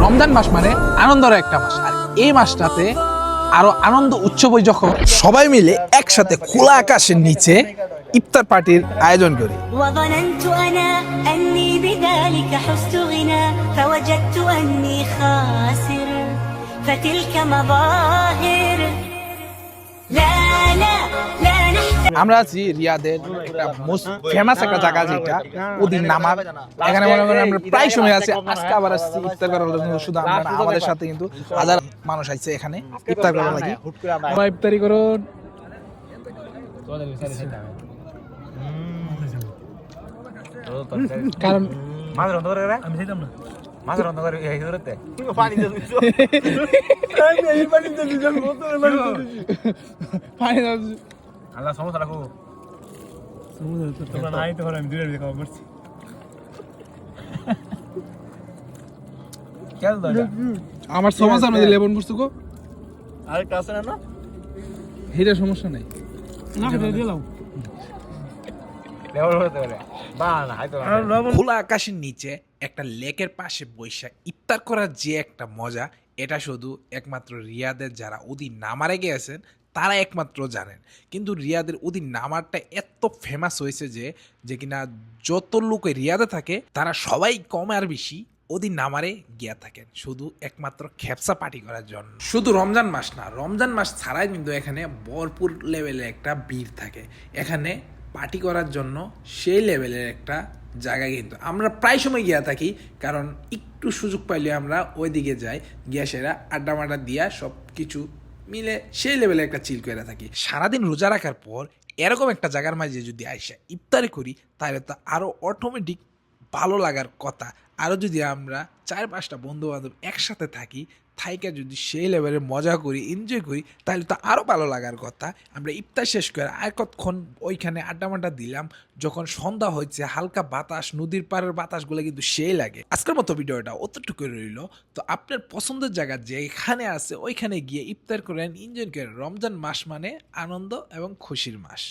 রমজান মাস মানে আনন্দের একটা মাস, আর এই মাসটাতে আরো আনন্দ উৎসবই যখন সবাই মিলে একসাথে খোলা আকাশের নিচে ইফতার পার্টির আয়োজন করি। وظننت أنا أني بذلك حزت غنى فوجدت أني خاسر فتلك مظاهر لا لا لا نحتاج আমরা আছি রিয়াদের একটা মোস্ট ফেমাস একটা জায়গা, যেটা উদিন নামার। এখানে মনে করেন আমরা প্রায় সময় আছি, আজকে আবার আসছি ইফতার করার জন্য। শুধু আমরা না, আমাদের সাথে কিন্তু হাজার মানুষ আসছে এখানে ইফতার করার লাগি। আমরা ইফতারি করুন। কারণ মাছের অন্ধ করে আমি চাইতাম না মাছের অন্ধ করে এই ধরতে পানি দিয়ে দিছো আমি এই পানি দিয়ে দিলাম বোতলে পানি দিয়ে পানি আল্লাহ সমস্যা রাখো তোমরা নাই তো আমি দূরে দিয়ে খাওয়া করছি কেন দাদা আমার সমস্যা নয়, লেবন বুঝছো গো, আর কাছে না হিরে সমস্যা নাই। না দিলাম লেবন হতে পারে বা না হয়তো খোলা আকাশের নিচে একটা লেকের পাশে বৈশা ইফতার করার যে একটা মজা, এটা শুধু একমাত্র রিয়াদের যারা ওদিন নামারে গিয়েছেন তারা একমাত্র জানেন। কিন্তু রিয়াদের ওদিন নামারটা এত ফেমাস হয়েছে যে কিনা যত লোকে রিয়াদে থাকে তারা সবাই কম আর বেশি ওদিন নামারে গিয়া থাকেন শুধু একমাত্র খেপসা পার্টি করার জন্য। শুধু রমজান মাস না, রমজান মাস ছাড়াই কিন্তু এখানে ভরপুর লেভেলে একটা ভিড় থাকে। এখানে পার্টি করার জন্য সেই লেভেলের একটা জায়গা কিন্তু আমরা প্রায় সময় গিয়া থাকি, কারণ একটু সুযোগ পাইলে আমরা ওইদিকে যাই, গিয়া সেরা আড্ডা মাড্ডা দিয়া সব কিছু মিলে সেই লেভেলে একটা চিল করে থাকি। সারাদিন রোজা রাখার পর এরকম একটা জায়গার মাঝে যদি আইসা ইফতারি করি তাহলে তো আরও অটোমেটিক ভালো লাগার কথা। আরও যদি আমরা 4-5টা বন্ধু বান্ধব একসাথে থাকি, থাইকা যদি সেই লেভেলে মজা করি, এনজয় করি, তাহলে তো আরও ভালো লাগার কথা। আমরা ইফতার শেষ করে আর কতক্ষণ ওইখানে আড্ডা মাড্ডা দিলাম, যখন সন্ধ্যা হয়েছে হালকা বাতাস, নদীর পাড়ের বাতাসগুলো কিন্তু সেই লাগে। আজকের মতো ভিডিওটা অতটুকু রইল। তো আপনার পছন্দের জায়গা যেখানে আছে ওইখানে গিয়ে ইফতার করেন, এনজয় করেন। রমজান মাস মানে আনন্দ এবং খুশির মাস।